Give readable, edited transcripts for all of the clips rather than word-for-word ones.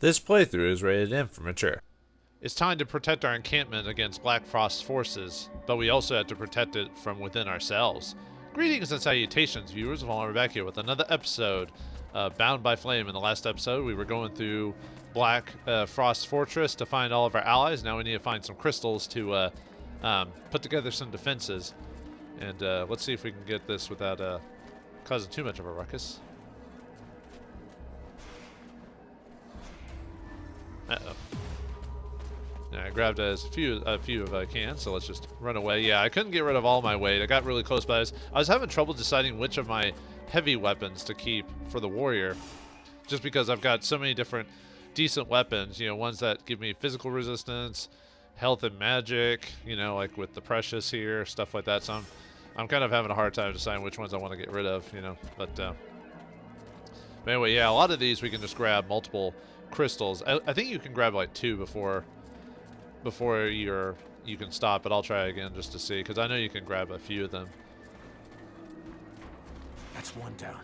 This playthrough is rated M for mature. It's time to protect our encampment against Black Frost's forces, but we also have to protect it from within ourselves. Greetings and salutations, viewers. We're back here with another episode, Bound by Flame. In the last episode, we were going through Black Frost's fortress to find all of our allies. Now we need to find some crystals to put together some defenses. And let's see if we can get this without causing too much of a ruckus. Uh-oh. Yeah, I grabbed a few if I can, so let's just run away. Yeah, I couldn't get rid of all my weight. I got really close, but I was having trouble deciding which of my heavy weapons to keep for the warrior, just because I've got so many different decent weapons, you know, ones that give me physical resistance, health and magic, you know, like with the precious here, stuff like that. So I'm kind of having a hard time deciding which ones I want to get rid of, you know, but anyway, yeah, a lot of these we can just grab multiple crystals. I think you can grab like 2 before you can stop, but I'll try again just to see, because I know you can grab a few of them. That's one down.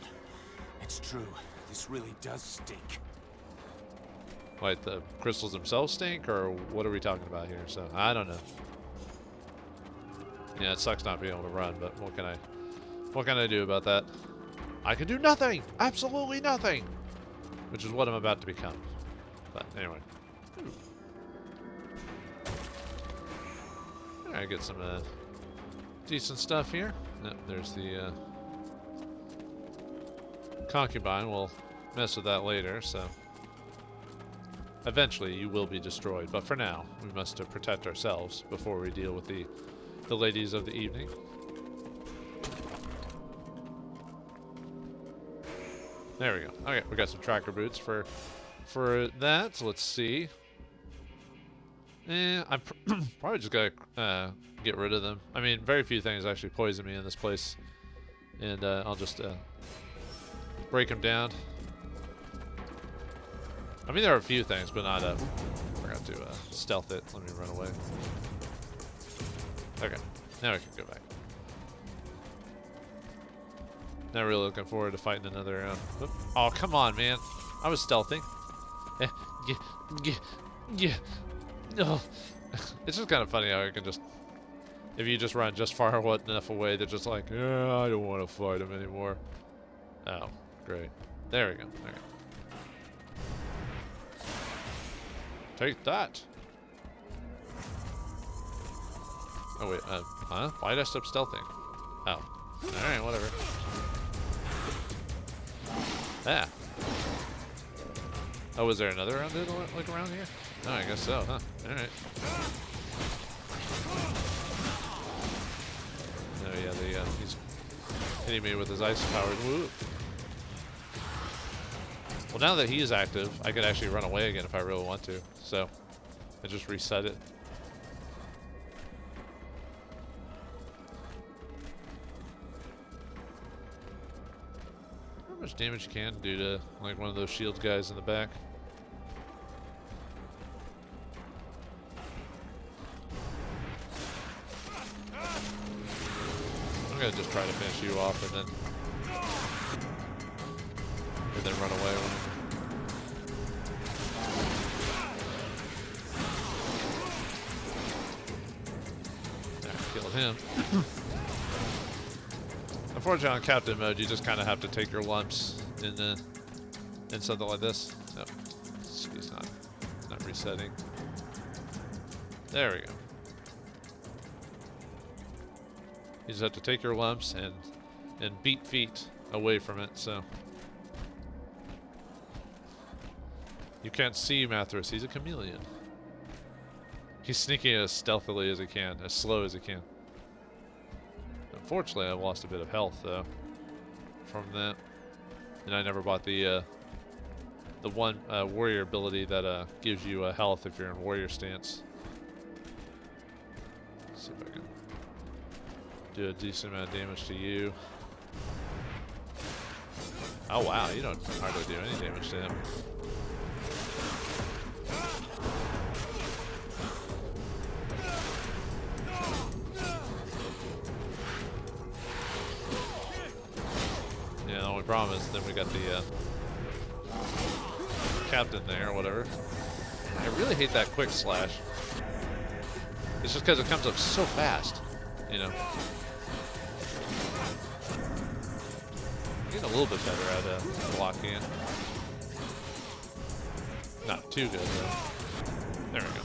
It's true. This really does stink. Like the crystals themselves stink, or what are we talking about here? So I don't know. Yeah, it sucks not being able to run, but what can I do about that? I can do nothing! Absolutely nothing! Which is what I'm about to become. But anyway. Alright, get some decent stuff here. Yep, there's the concubine. We'll mess with that later, so eventually you will be destroyed. But for now, we must protect ourselves before we deal with the ladies of the evening. There we go. Okay, we got some tracker boots for that. So let's see. I'm probably just gonna get rid of them. I mean, very few things actually poison me in this place, and I'll just break them down. I mean, there are a few things, but not. I forgot to stealth it. Let me run away. Okay, now we can go back. Not really looking forward to fighting another. Oh, come on, man! I was stealthing. Yeah. Oh. It's just kind of funny how you can just, if you just run just far enough away, they're just like, yeah, I don't want to fight him anymore. Oh, great. There we go. Okay. Take that. Oh wait, huh? Why did I stop stealthing? Oh, all right, whatever. Ah. Oh, was there another round like around here? Oh, I guess so, huh? Alright. Oh yeah, he's hitting me with his ice-powered whoop. Well, now that he is active, I could actually run away again if I really want to. So, I just reset it. How much damage you can do to, like, one of those shield guys in the back? I'm gonna just try to finish you off and then run away with him. There, killed him. Unfortunately, on captain mode, you just kind of have to take your lumps in something like this. Oh, he's not resetting. There we go. You just have to take your lumps and beat feet away from it, so. You can't see Mathras, he's a chameleon. He's sneaking as stealthily as he can, as slow as he can. Unfortunately, I've lost a bit of health, though, from that. And I never bought the one warrior ability that gives you health if you're in warrior stance. Let's see if I can do a decent amount of damage to you. Oh wow, you don't hardly do any damage to him. Yeah, the only problem is then we got the captain there or whatever. I really hate that quick slash. It's just because it comes up so fast, you know. Getting a little bit better at blocking it. Not too good though. There we go.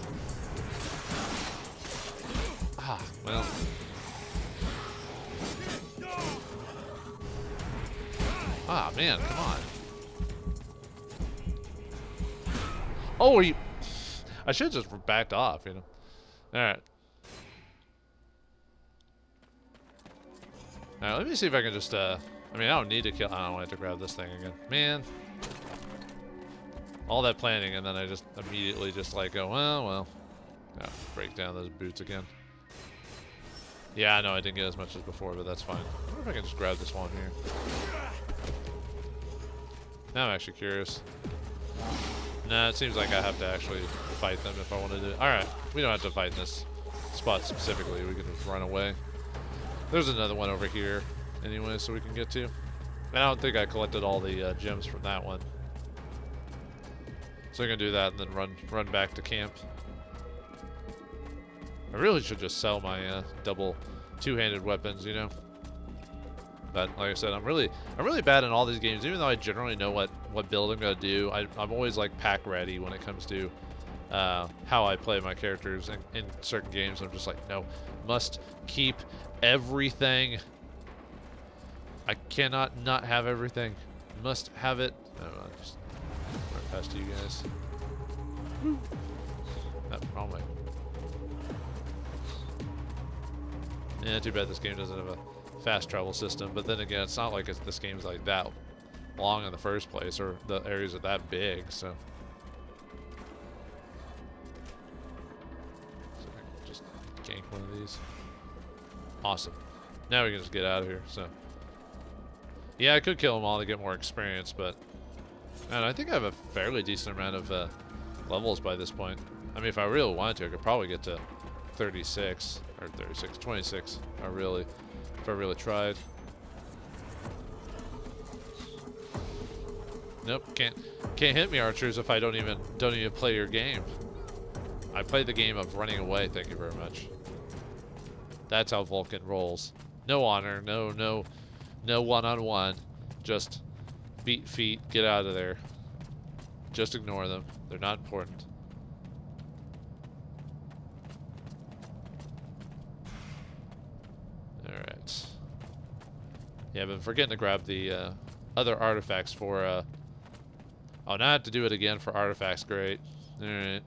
Ah, well. Ah, man, come on. Oh, are you... I should have just backed off, you know. Alright. Alright, let me see if I can just, I mean, I don't need to kill... I don't want to grab this thing again. Man. All that planning, and then I just immediately just like go, well. Oh, break down those boots again. Yeah, I know I didn't get as much as before, but that's fine. I wonder if I can just grab this one here. Now I'm actually curious. Nah, it seems like I have to actually fight them if I want to do it. Alright, we don't have to fight in this spot specifically. We can just run away. There's another one over here anyway, so we can get to. And I don't think I collected all the gems from that one. So I'm going to do that and then run back to camp. I really should just sell my double two-handed weapons, you know? But like I said, I'm really bad in all these games. Even though I generally know what build I'm gonna do, I'm always like pack ready when it comes to how I play my characters. In certain games, I'm just like, no, must keep everything. I cannot not have everything. Must have it. Oh, I'll just run past you guys. Oh, wrong way. Yeah, too bad this game doesn't have a fast travel system, but then again, it's not like this game's like that long in the first place, or the areas are that big, so. So I can just gank one of these. Awesome. Now we can just get out of here, so. Yeah, I could kill them all to get more experience, but man, I think I have a fairly decent amount of levels by this point. I mean, if I really wanted to, I could probably get to 36, or 36, 26, if I really tried. Nope, can't hit me, archers, if I don't even play your game. I play the game of running away, thank you very much. That's how Vulcan rolls. No honor, no one-on-one. Just beat feet, get out of there. Just ignore them. They're not important. Alright. Yeah, I've been forgetting to grab the other artifacts for... Oh, now I have to do it again for artifacts. Great. Alright.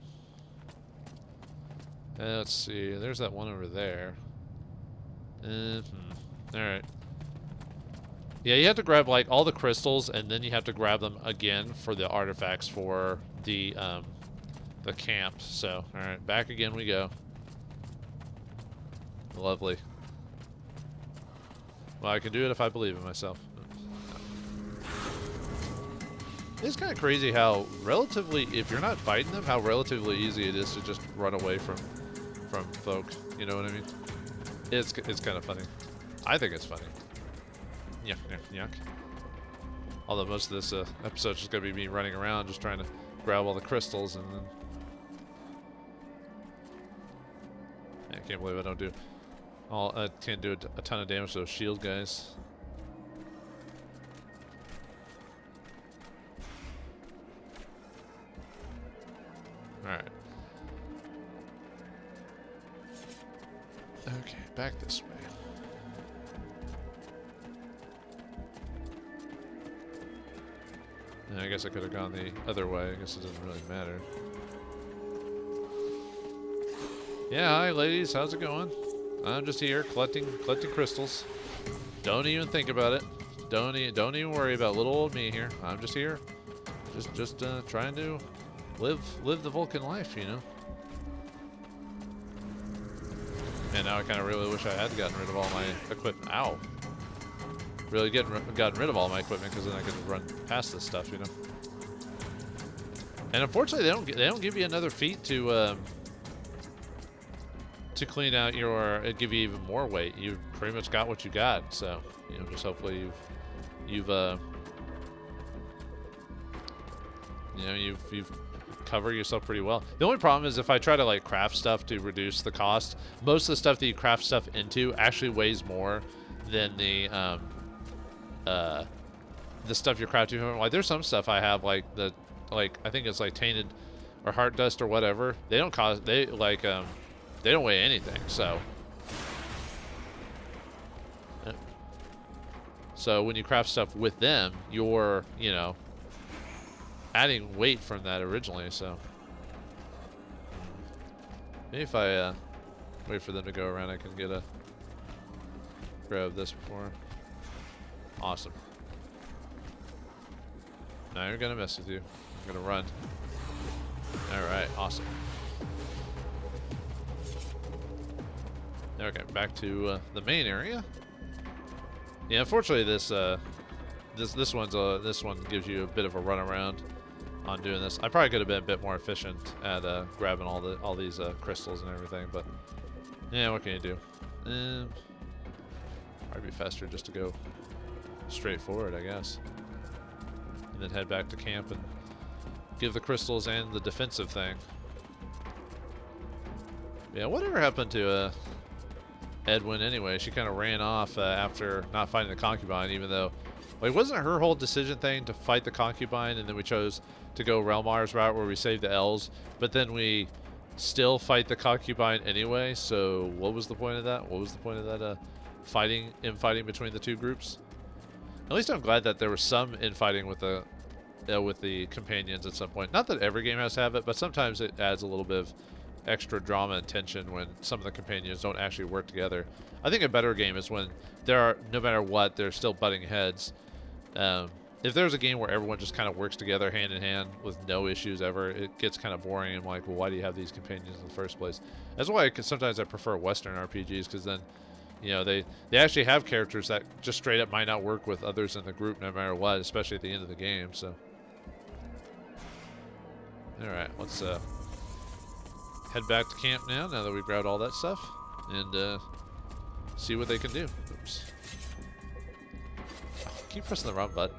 Let's see. There's that one over there. Alright. Yeah, you have to grab, like, all the crystals, and then you have to grab them again for the artifacts for the camp. So, alright, back again we go. Lovely. Well, I can do it if I believe in myself. It's kind of crazy how relatively, if you're not fighting them, how relatively easy it is to just run away from folk. You know what I mean? It's kind of funny. I think it's funny. Yuck, yuck, yuck. Although most of this episode is just going to be me running around just trying to grab all the crystals and then... I can't believe I don't do... I can't do a ton of damage to those shield guys. Alright. Okay, back this way. I guess I could have gone the other way. I guess it doesn't really matter. Yeah, hi ladies, how's it going? I'm just here collecting crystals. Don't even think about it. Don't even worry about little old me here. I'm just here, just trying to live the Vulcan life, you know. And now I kind of really wish I had gotten rid of all my equipment. Ow. Really gotten rid of all my equipment, because then I could run past this stuff, you know. And unfortunately, they don't give you another feat to clean out your, give you even more weight. You've pretty much got what you got, so you know, just hopefully you've you know, you've covered yourself pretty well. The only problem is if I try to like craft stuff to reduce the cost, most of the stuff that you craft stuff into actually weighs more than the stuff you're crafting from. Like there's some stuff I have like I think it's like tainted or heart dust or whatever. They don't cost, they don't weigh anything. So when you craft stuff with them, you're, you know, adding weight from that originally. So maybe if I wait for them to go around, I can get a grab this before. Awesome. Now you're gonna mess with you. I'm gonna run. Alright, awesome. Okay, back to the main area. Yeah, unfortunately this one gives you a bit of a runaround on doing this. I probably could have been a bit more efficient at grabbing all these crystals and everything, but yeah, what can you do? Probably be faster just to go straight forward, I guess. And then head back to camp and give the crystals and the defensive thing. Yeah, whatever happened to Edwin anyway? She kind of ran off after not fighting the concubine, even though, like, wasn't it her whole decision thing to fight the concubine, and then we chose to go Relmar's route where we saved the elves, but then we still fight the concubine anyway? So what was the point of that? What was the point of that fighting between the two groups? At least I'm glad that there was some infighting with the companions at some point. Not that every game has to have it, but sometimes it adds a little bit of extra drama and tension when some of the companions don't actually work together. I think a better game is when there are, no matter what, they're still butting heads. If there's a game where everyone just kind of works together hand in hand with no issues ever, it gets kind of boring. I'm like, well, why do you have these companions in the first place? That's why sometimes I prefer Western RPGs, because then, you know, they actually have characters that just straight up might not work with others in the group no matter what, especially at the end of the game. So, all right, let's head back to camp now that we've grabbed all that stuff, and see what they can do. Oops. Oh, keep pressing the wrong button.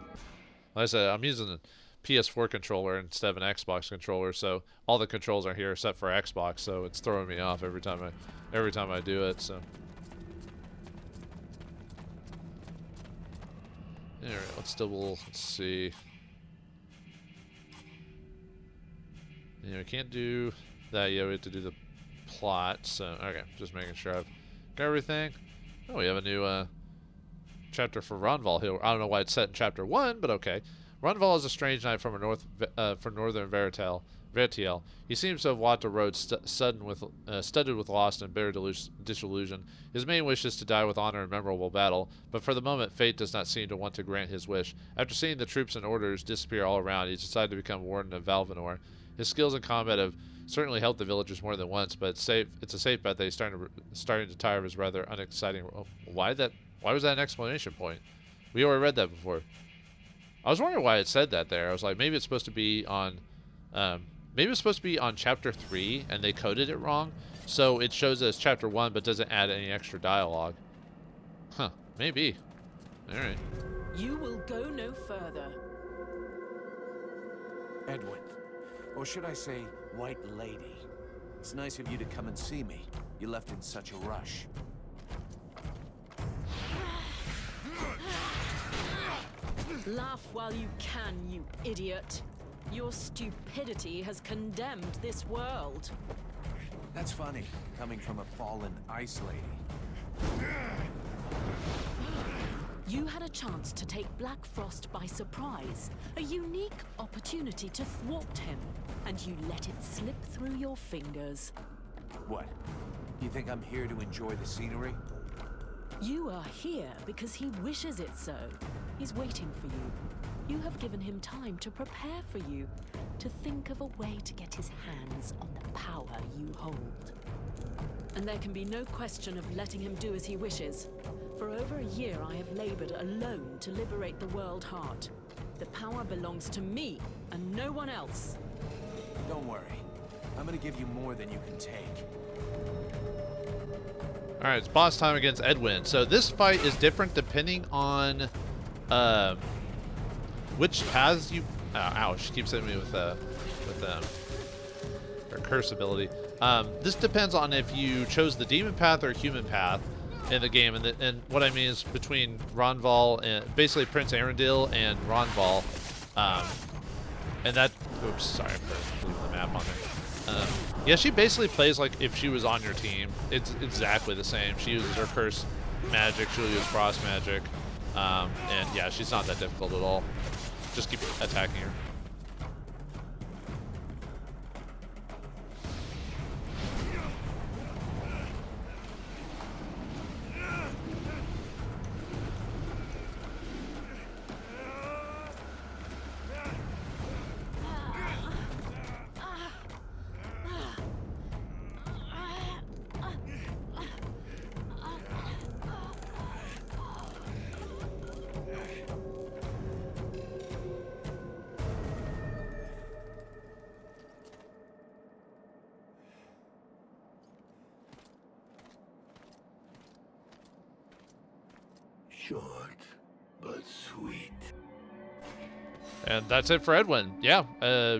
Like I said, I'm using a PS4 controller instead of an Xbox controller, so all the controls are here except for Xbox, so it's throwing me off every time I do it. So. Alright, let's see. Yeah, we can't do that yet. We have to do the plot. So, okay, just making sure I've got everything. Oh, we have a new chapter for Ronval here. I don't know why it's set in chapter 1, but okay. Ronval is a strange knight from northern Vertiel. He seems to have walked a road studded with loss and bitter disillusion. His main wish is to die with honor in memorable battle, but for the moment, fate does not seem to want to grant his wish. After seeing the troops and orders disappear all around, he decided to become warden of Vauldemare. His skills in combat have certainly helped the villagers more than once, but it's a safe bet that he's starting to tire of his rather unexciting. Oh, why was that an explanation point? We already read that before. I was wondering why it said that there. I was like, maybe it's supposed to be on. Maybe it's supposed to be on chapter 3 and they coded it wrong, so it shows as chapter 1 but doesn't add any extra dialogue. Huh, maybe. Alright. You will go no further. Edwin, or should I say, White Lady. It's nice of you to come and see me. You left in such a rush. Laugh while you can, you idiot. Your stupidity has condemned this world. That's funny, coming from a fallen ice lady. You had a chance to take Black Frost by surprise, a unique opportunity to thwart him, and you let it slip through your fingers. What? You think I'm here to enjoy the scenery? You are here because he wishes it so. He's waiting for you. You have given him time to prepare for you, to think of a way to get his hands on the power you hold. And there can be no question of letting him do as he wishes. For over a year I have labored alone to liberate the world heart. The power belongs to me and no one else. Don't worry. I'm gonna give you more than you can take. Alright, it's boss time against Edwin. So this fight is different depending on which paths you Ow, she keeps hitting me with her curse ability. This depends on if you chose the demon path or human path in the game, and what I mean is between Ronval and basically Prince Arundel and Ronval, and that. Oops, sorry for leaving the map on there. Yeah, she basically plays like if she was on your team. It's exactly the same. She uses her curse magic. She'll use frost magic, and yeah, she's not that difficult at all. Just keep attacking her. Short, but sweet. And that's it for Edwin. Yeah,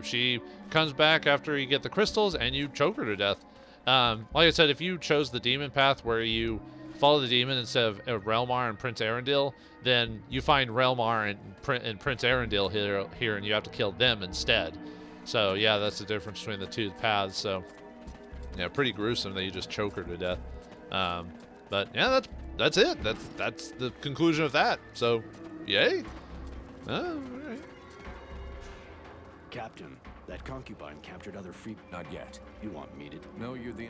she comes back after you get the crystals and you choke her to death. Like I said, if you chose the demon path where you follow the demon instead of Relmar and Prince Arundel, then you find Relmar and Prince Arundel here, and you have to kill them instead. So yeah, that's the difference between the two paths. So yeah, pretty gruesome that you just choke her to death. But yeah, that's it. That's the conclusion of that. So, yay. All right. Captain, that concubine captured other free... Not yet. You want me to... No, you're the...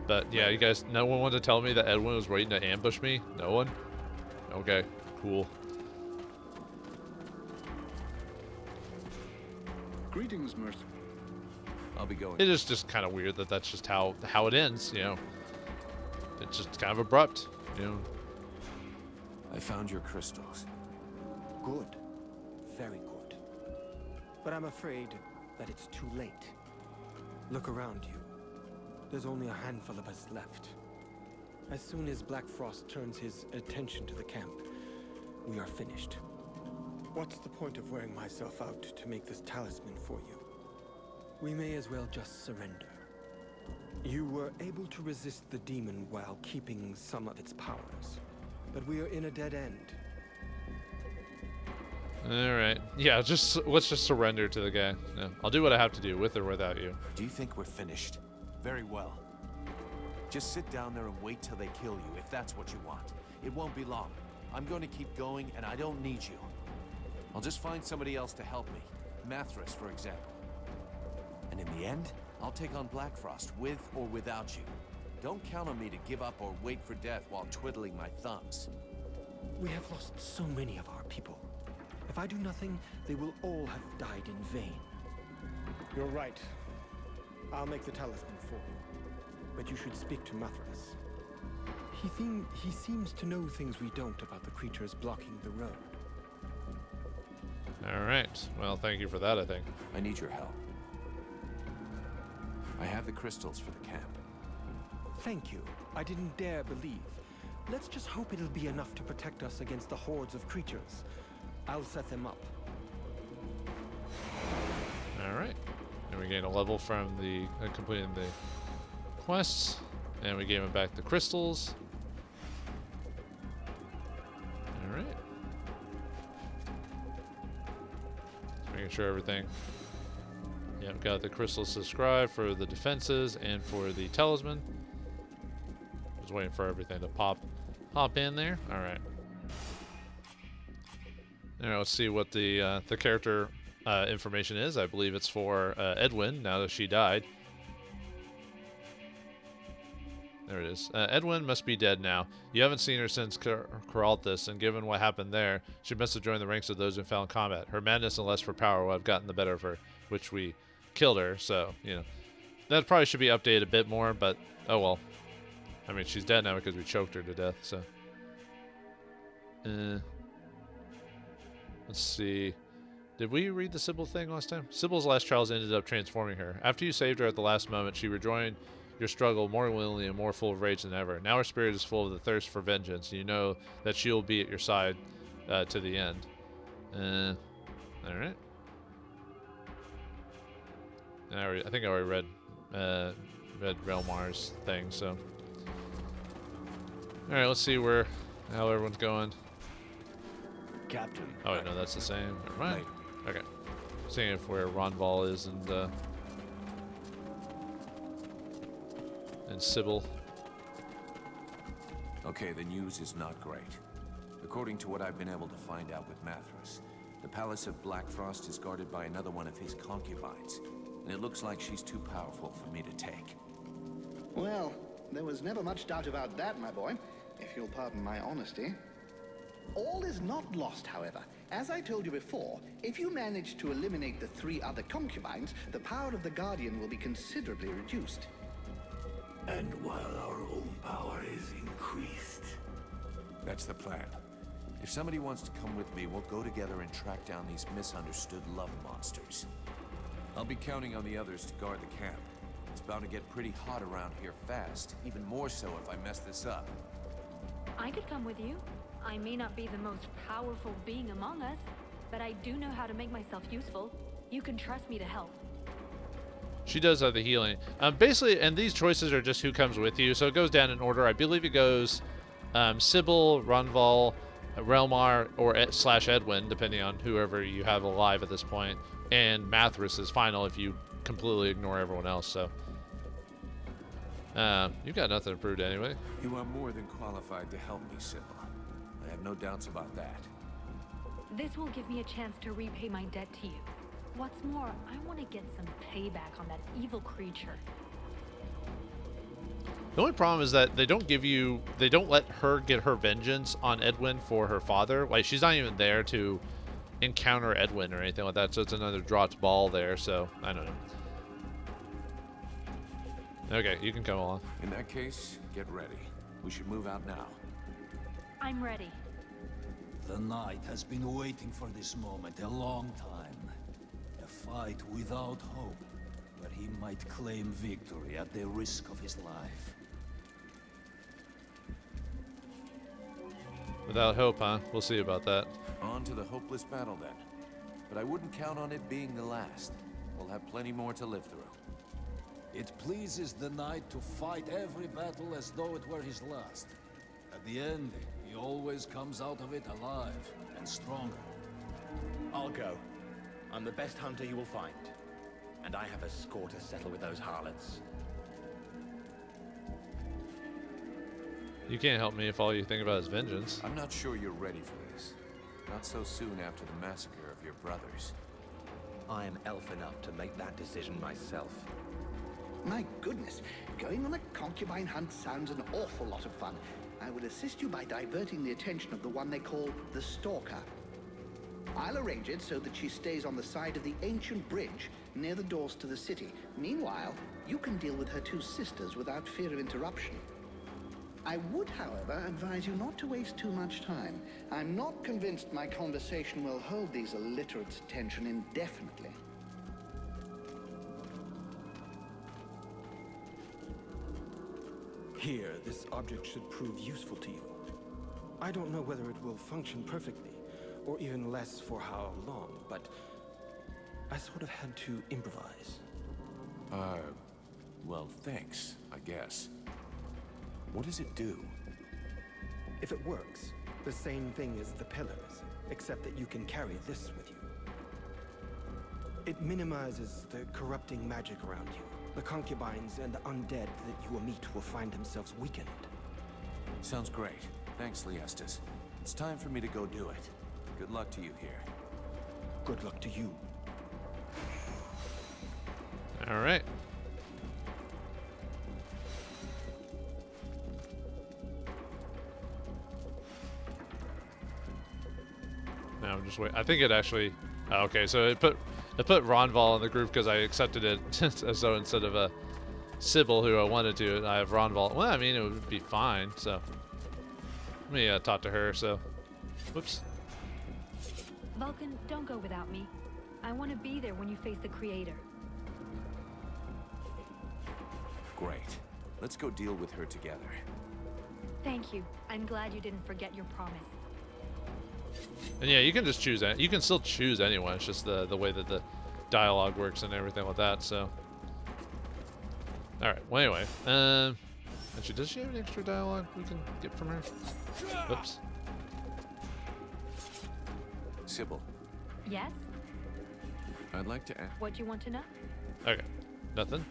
But yeah, you guys, no one wanted to tell me that Edwin was waiting to ambush me? No one? Okay, cool. Greetings, Mercy. I'll be going. It is just kind of weird that that's just how it ends, you know. It's just kind of abrupt, you know. I found your crystals. Good. Very good. But I'm afraid that it's too late. Look around you. There's only a handful of us left. As soon as Black Frost turns his attention to the camp, we are finished. What's the point of wearing myself out to make this talisman for you? We may as well just surrender. You were able to resist the demon while keeping some of its powers. But we are in a dead end. Alright. Yeah, let's just surrender to the guy. Yeah, I'll do what I have to do, with or without you. Do you think we're finished? Very well. Just sit down there and wait till they kill you, if that's what you want. It won't be long. I'm going to keep going, and I don't need you. I'll just find somebody else to help me. Mathras, for example. And in the end, I'll take on Black Frost, with or without you. Don't count on me to give up or wait for death while twiddling my thumbs. We have lost so many of our people. If I do nothing, they will all have died in vain. You're right. I'll make the talisman for you. But you should speak to Mathras. He seems to know things we don't about the creatures blocking the road. Alright. Well, thank you for that, I think. I need your help. I have the crystals for the camp. Thank you. I didn't dare believe. Let's just hope it'll be enough to protect us against the hordes of creatures. I'll set them up. Alright. And we gain a level from the completing the quests. And we gave him back the crystals. Alright. Making sure everything. Yep, got the crystals subscribed for the defenses and for the talisman. Just waiting for everything to pop in there. Alright. Now let's see what the character information is. I believe it's for Edwin, now that she died. There it is. Edwin must be dead now. You haven't seen her since Coralthus, and given what happened there, she must have joined the ranks of those who fell in combat. Her madness and lust for power would have gotten the better of her, which we killed her, so, you know. That probably should be updated a bit more, but, oh well. I mean, she's dead now because we choked her to death, so. Let's see. Did we read the Sybil thing last time? Sybil's last trials ended up transforming her. After you saved her at the last moment, she rejoined your struggle more willingly and more full of rage than ever. Now her spirit is full of the thirst for vengeance, and you know that she'll be at your side to the end. Alright. I think I already read Vauldemare's thing. So, all right, let's see how everyone's going. Captain. Oh wait, no, that's the same. Never mind. Okay. Seeing if where Ronval is and Sybil. Okay, the news is not great. According to what I've been able to find out with Mathras, the Palace of Black Frost is guarded by another one of his concubines, and it looks like she's too powerful for me to take. Well, there was never much doubt about that, my boy, if you'll pardon my honesty. All is not lost, however. As I told you before, if you manage to eliminate the 3 other concubines, the power of the Guardian will be considerably reduced. And while our own power is increased. That's the plan. If somebody wants to come with me, we'll go together and track down these misunderstood love monsters. I'll be counting on the others to guard the camp. It's bound to get pretty hot around here fast, even more so if I mess this up. I could come with you. I may not be the most powerful being among us, but I do know how to make myself useful. You can trust me to help. She does have the healing. Basically, and these choices are just who comes with you, so it goes down in order. I believe it goes Sybil, Ronval, Relmar, or / Edwin, depending on whoever you have alive at this point, and Mathras is final if you completely ignore everyone else. So you've got nothing to prove anyway. You are more than qualified to help me, Sybil. I have no doubts about that. This will give me a chance to repay my debt to you. What's more, I want to get some payback on that evil creature. The only problem is that they don't let her get her vengeance on Edwin for her father. Like, she's not even there to encounter Edwin or anything like that, so it's another dropped ball there, so I don't know. Okay, you can come along. In that case, get ready. We should move out now. I'm ready. The Knight has been waiting for this moment a long time. A fight without hope, where he might claim victory at the risk of his life. Without hope, huh? We'll see about that. On to the hopeless battle then. But I wouldn't count on it being the last. We'll have plenty more to live through. It pleases the Knight to fight every battle as though it were his last. At the end, he always comes out of it alive and stronger. I'll go. I'm the best hunter you will find. And I have a score to settle with those harlots. You can't help me if all you think about is vengeance. I'm not sure you're ready for this. Not so soon after the massacre of your brothers. I am elf enough to make that decision myself. My goodness, going on a concubine hunt sounds an awful lot of fun. I will assist you by diverting the attention of the one they call the Stalker. I'll arrange it so that she stays on the side of the ancient bridge near the doors to the city. Meanwhile, you can deal with her 2 sisters without fear of interruption. I would, however, advise you not to waste too much time. I'm not convinced my conversation will hold these illiterates' attention indefinitely. Here, this object should prove useful to you. I don't know whether it will function perfectly, or even less for how long, but I sort of had to improvise. Well, thanks, I guess. What does it do? If it works, the same thing as the pillars, except that you can carry this with you. It minimizes the corrupting magic around you. The concubines and the undead that you will meet will find themselves weakened. Sounds great. Thanks, Liestus. It's time for me to go do it. Good luck to you here. Good luck to you. All right. Now I'm just waiting. I think it actually. Oh, okay, so it put Ronval in the group because I accepted it. So instead of Sybil, who I wanted to, I have Ronval. Well, I mean, it would be fine. So let me talk to her. So, whoops. Vulcan, don't go without me. I want to be there when you face the Creator. Great. Let's go deal with her together. Thank you. I'm glad you didn't forget your promise. And yeah, you can just choose. You can still choose anyone. It's just the way that the dialogue works and everything like that. So. Alright, well anyway. Actually, does she have any extra dialogue we can get from her? Oops. Sybil, Yes? I'd like to ask. What do you want to know? Okay. Nothing?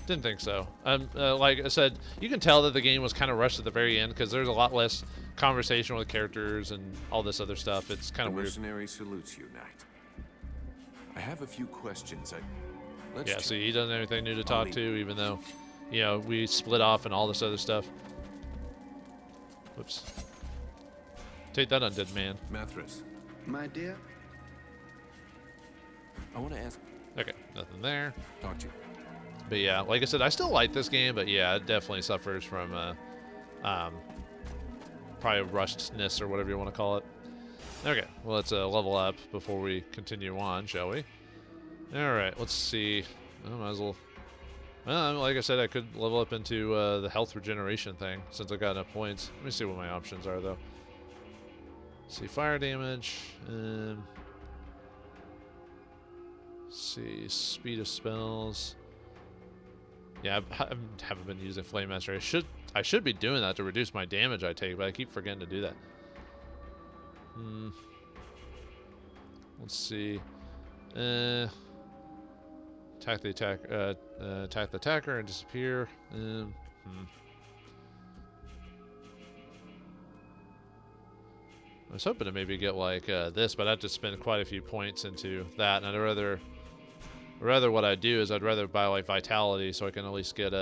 Didn't think so. Like I said, you can tell that the game was kind of rushed at the very end because there's a lot less conversation with characters and all this other stuff. It's kind of weird. Mercenary salutes you, Knight. I have a few questions. Yeah, see, he doesn't have anything new to talk to, even though, you know, we split off and all this other stuff. Whoops. Take that, undead man. Mathras, My dear? I want to ask. Okay, nothing there. Talk to you. But yeah, like I said, I still like this game, but yeah, it definitely suffers from probably rushedness or whatever you want to call it. Okay, well, let's level up before we continue on, shall we? All right, let's see. I might as well. Well, like I said, I could level up into the health regeneration thing since I got enough points. Let me see what my options are, though. Let's see, fire damage. See, speed of spells. Yeah, I haven't been using Flame Master. I should be doing that to reduce my damage I take, but I keep forgetting to do that. Let's see. Attack the attacker and disappear. I was hoping to maybe get like this, but I'd have to spend quite a few points into that, and I'd rather what I do is I'd rather buy like Vitality so I can at least get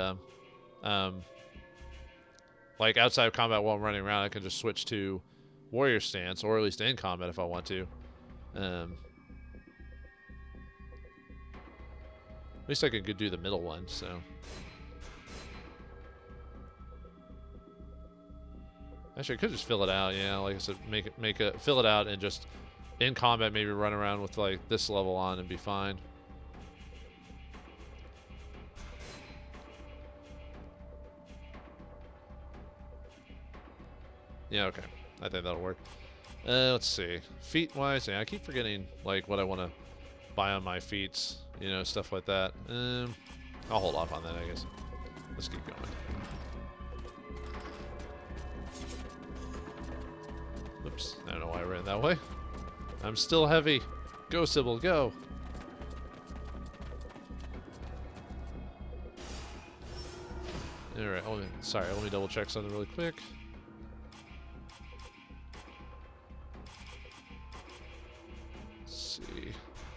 like outside of combat while I'm running around, I can just switch to Warrior Stance, or at least in combat if I want to. At least I could do the middle one, so. Actually, I could just fill it out, yeah, like I said, fill it out and just in combat maybe run around with like this level on and be fine. Yeah, okay. I think that'll work. Let's see. Feet-wise, yeah, I keep forgetting like what I want to buy on my feats, you know, stuff like that. I'll hold off on that, I guess. Let's keep going. Oops, I don't know why I ran that way. I'm still heavy. Go, Sybil, go. Alright, sorry, let me double check something really quick. Let's see.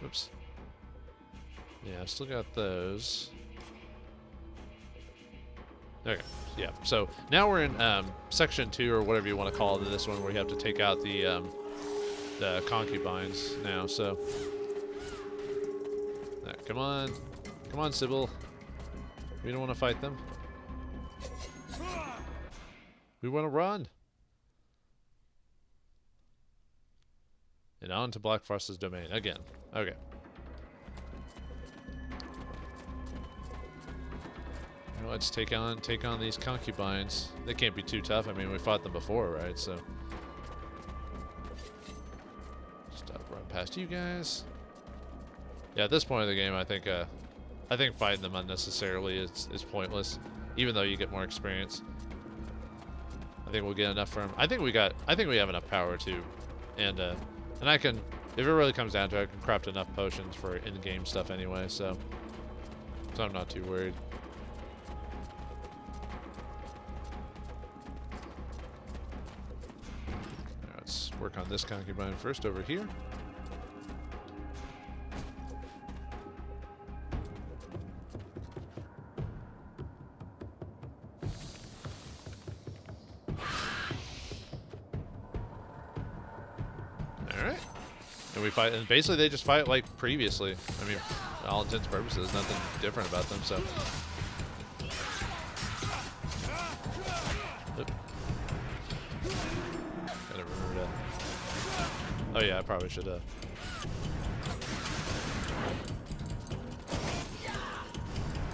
Oops. Yeah, I've still got those. Okay, yeah. So now we're in section 2 or whatever you want to call it. This one where you have to take out the concubines now. So, come on, Sybil. We don't want to fight them. We want to run. And on to Black Frost's domain again. Okay. Let's take on these concubines. They can't be too tough. I mean, we fought them before, right? So stop, run past you guys. Yeah, at this point of the game, I think fighting them unnecessarily is pointless, even though you get more experience. I think we'll get enough from. I think we have enough power too, and I can, if it really comes down to it, I can craft enough potions for in-game stuff anyway. So I'm not too worried. Work on this concubine first over here. Alright. And we fight, and basically they just fight like previously. I mean, for all intents and purposes, nothing different about them, so. Oh yeah, I probably should have.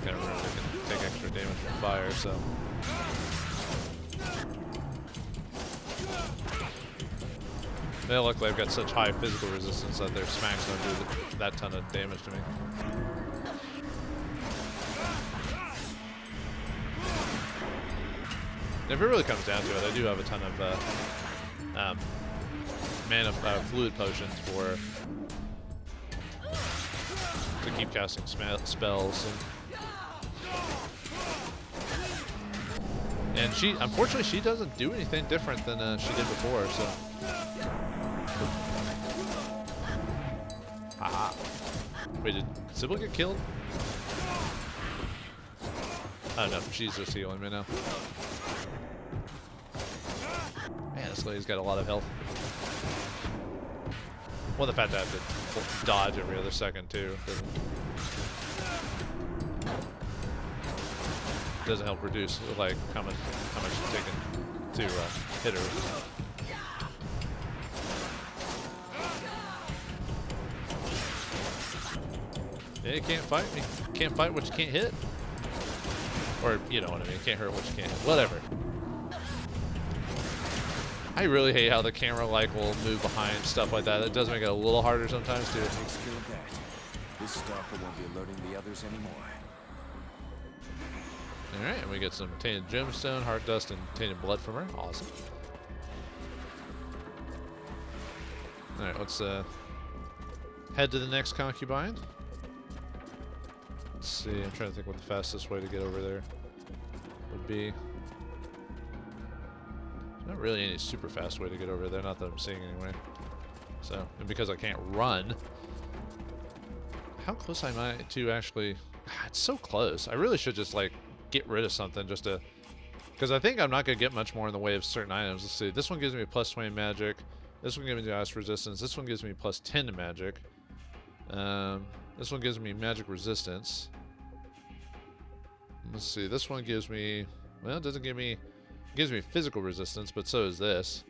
Gotta remember they can take extra damage from fire, so. Yeah, luckily I've got such high physical resistance that their smacks don't do that ton of damage to me. If it really comes down to it, I do have a ton of mana fluid potions to keep casting spells. And she, unfortunately, she doesn't do anything different than she did before. So, haha. Wait, did Sybil get killed? Oh no, she's just healing me now. Man, this lady's got a lot of health. Well, the fact that I have to dodge every other second too doesn't help reduce like how much it's taken to hit her. Yeah, you can't fight me. Can't fight what you can't hit. Or, you know what I mean, can't hurt what you can't hit. Whatever. I really hate how the camera like will move behind stuff like that. It does make it a little harder sometimes too. Take skill of that. This stalker won't be alerting the others anymore. Alright, and we get some tainted gemstone, heart dust, and tainted blood from her. Awesome. Alright, let's head to the next concubine. Let's see, I'm trying to think what the fastest way to get over there would be. There's not really any super fast way to get over there, not that I'm seeing anyway. So, and because I can't run, how close am I to actually... It's so close. I really should just like get rid of something just to... Because I think I'm not going to get much more in the way of certain items. Let's see, this one gives me plus 20 magic. This one gives me ice resistance. This one gives me plus 10 to magic. This one gives me magic resistance. Let's see, this one gives me, well, it doesn't give me, it gives me physical resistance, but so is this.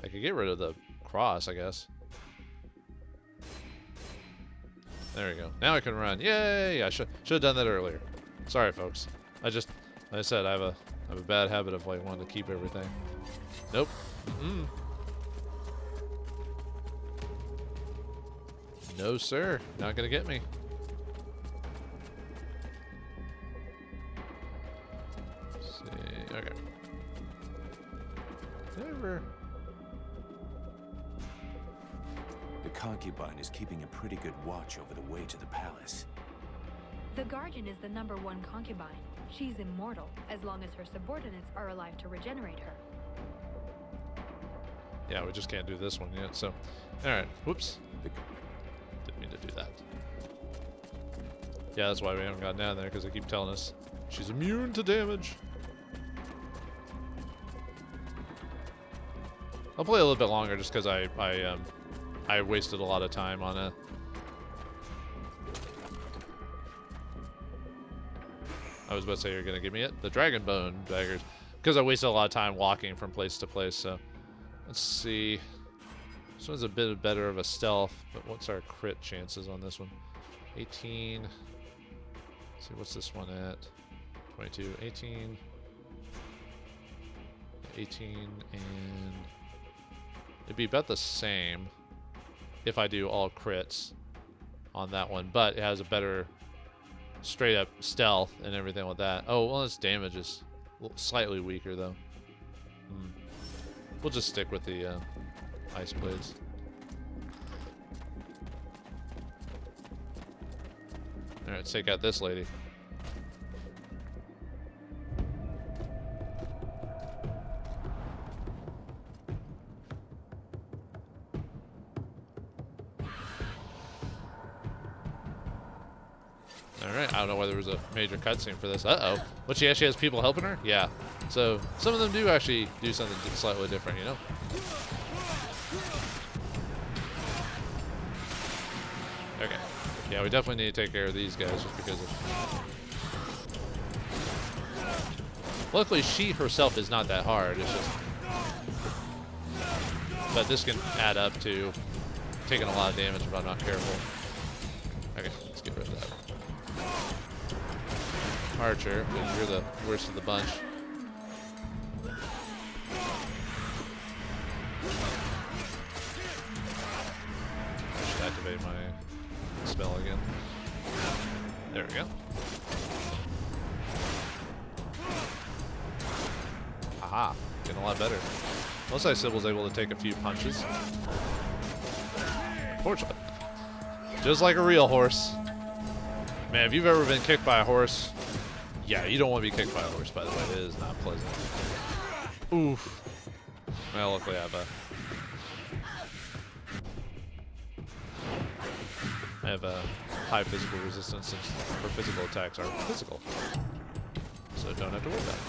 I could get rid of the cross, I guess. There we go. Now I can run. Yay! I should have done that earlier. Sorry, folks. Like I said, I have a bad habit of like wanting to keep everything. Nope. No, sir. Not gonna get me. Let's see. Okay. Never. The concubine is keeping a pretty good watch over the way to the palace. The Guardian is the #1 concubine. She's immortal, as long as her subordinates are alive to regenerate her. Yeah, we just can't do this one yet, so... Alright, whoops. Didn't mean to do that. Yeah, that's why we haven't gotten down there, because they keep telling us she's immune to damage. I'll play a little bit longer just because I wasted a lot of time on a... I was about to say you're going to give me it. The Dragon Bone daggers. Because I wasted a lot of time walking from place to place, so... Let's see. This one's a bit better of a stealth, but what's our crit chances on this one? 18. Let's see, what's this one at? 22. 18. 18, and... It'd be about the same if I do all crits on that one, but it has a better straight up stealth and everything with that. Oh, well, its damage is slightly weaker, though. We'll just stick with the ice blades. Alright, let's take out this lady. Alright, I don't know whether there was a major cutscene for this. Uh-oh. But she actually has people helping her? Yeah. So, some of them do actually do something slightly different, you know? Okay. Yeah, we definitely need to take care of these guys just because of... Luckily, she herself is not that hard. It's just... But this can add up to taking a lot of damage if I'm not careful. Okay, let's get rid of that. Archer, you're the worst of the bunch. I should activate my spell again. There we go. Ah, getting a lot better. Looks like Sybil's able to take a few punches. Unfortunately. Just like a real horse. Man, if you've ever been kicked by a horse, yeah, you don't want to be kicked by a horse, by the way. It is not pleasant. Oof. Well, luckily I have a high physical resistance for physical attacks are physical. So I don't have to worry about it.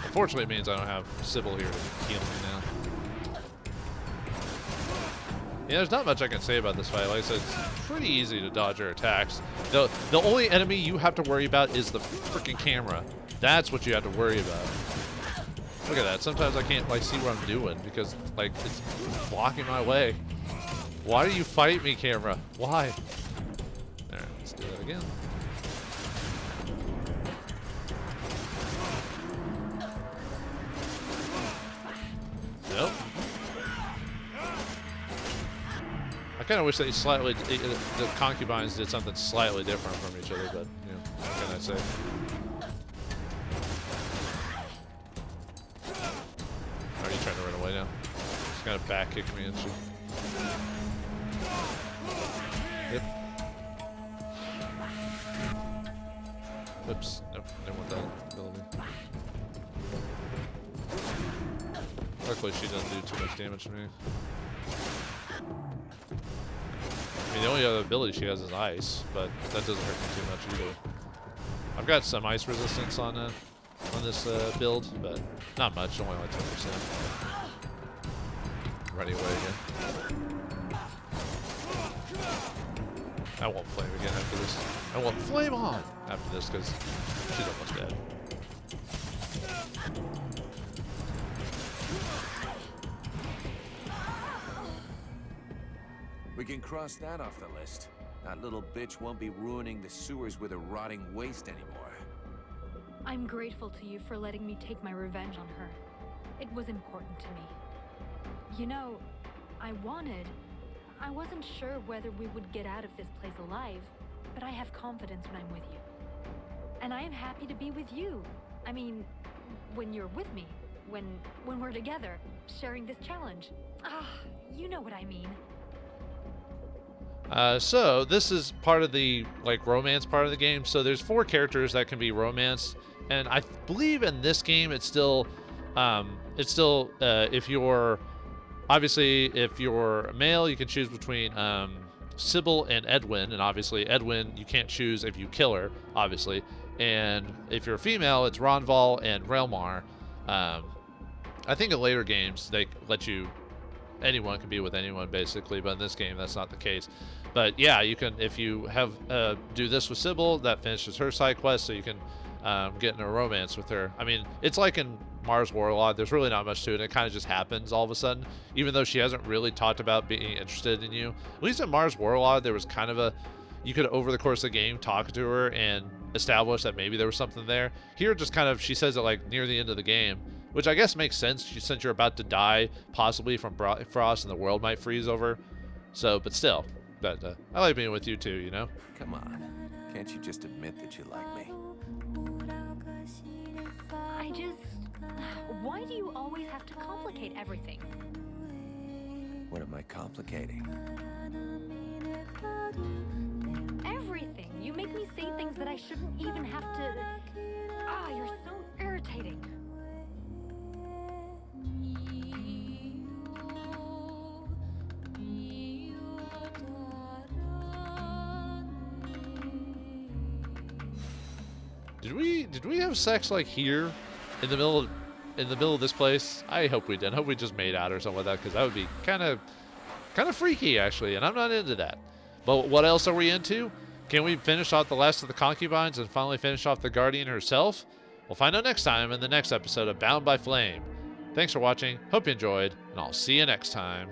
Unfortunately, it means I don't have Sybil here to heal me now. Yeah, there's not much I can say about this fight. Like I said, it's pretty easy to dodge her attacks. The only enemy you have to worry about is the freaking camera. That's what you have to worry about. Look at that. Sometimes I can't like see what I'm doing because like it's blocking my way. Why do you fight me, camera? Why? Alright, let's do that again. Nope. I kind of wish they slightly, the concubines did something slightly different from each other, but, you know, what can I say? Are you trying to run away now? She's gonna back kick me and shit. Yep. Oops. Nope. Didn't want that ability. Luckily, she doesn't do too much damage to me. I mean, the only other ability she has is ice, but that doesn't hurt me too much either. I've got some ice resistance on this build, but not much, only like 10%. Running away again. I won't flame again after this. I won't flame on after this because she's almost dead. We can cross that off the list. That little bitch won't be ruining the sewers with a rotting waste anymore. I'm grateful to you for letting me take my revenge on her. It was important to me. You know, I wasn't sure whether we would get out of this place alive, but I have confidence when I'm with you. And I am happy to be with you. I mean, when you're with me, when we're together, sharing this challenge. Ah, you know what I mean. So this is part of the like romance part of the game. So there's 4 characters that can be romanced, and I believe in this game it's still if you're obviously if you're male you can choose between Sybil and Edwin, and obviously Edwin you can't choose if you kill her, obviously, and if you're a female it's Ronval and Relmar. I think in later games they let you anyone can be with anyone basically, but in this game that's not the case. But yeah, you can, if you have do this with Sybil, that finishes her side quest, so you can get in a romance with her. I mean, it's like in Mars Warlord, there's really not much to it. It kind of just happens all of a sudden, even though she hasn't really talked about being interested in you. At least in Mars Warlord, there was kind of a, you could over the course of the game talk to her and establish that maybe there was something there. Here, just kind of, she says it like near the end of the game, which I guess makes sense since you're about to die, possibly from frost, and the world might freeze over. So, but still, but I like being with you too, you know? Come on. Can't you just admit that you like me? Why do you always have to complicate everything? What am I complicating? Everything. You make me say things that I shouldn't even have to... Ah, you're so irritating. Did we have sex like here in the middle of this place? I hope we did. I hope we just made out or something like that, because that would be kind of freaky actually, and I'm not into that. But what else are we into? Can we finish off the last of the concubines and finally finish off the Guardian herself? We'll find out next time in the next episode of Bound by Flame. Thanks for watching, hope you enjoyed, and I'll see you next time.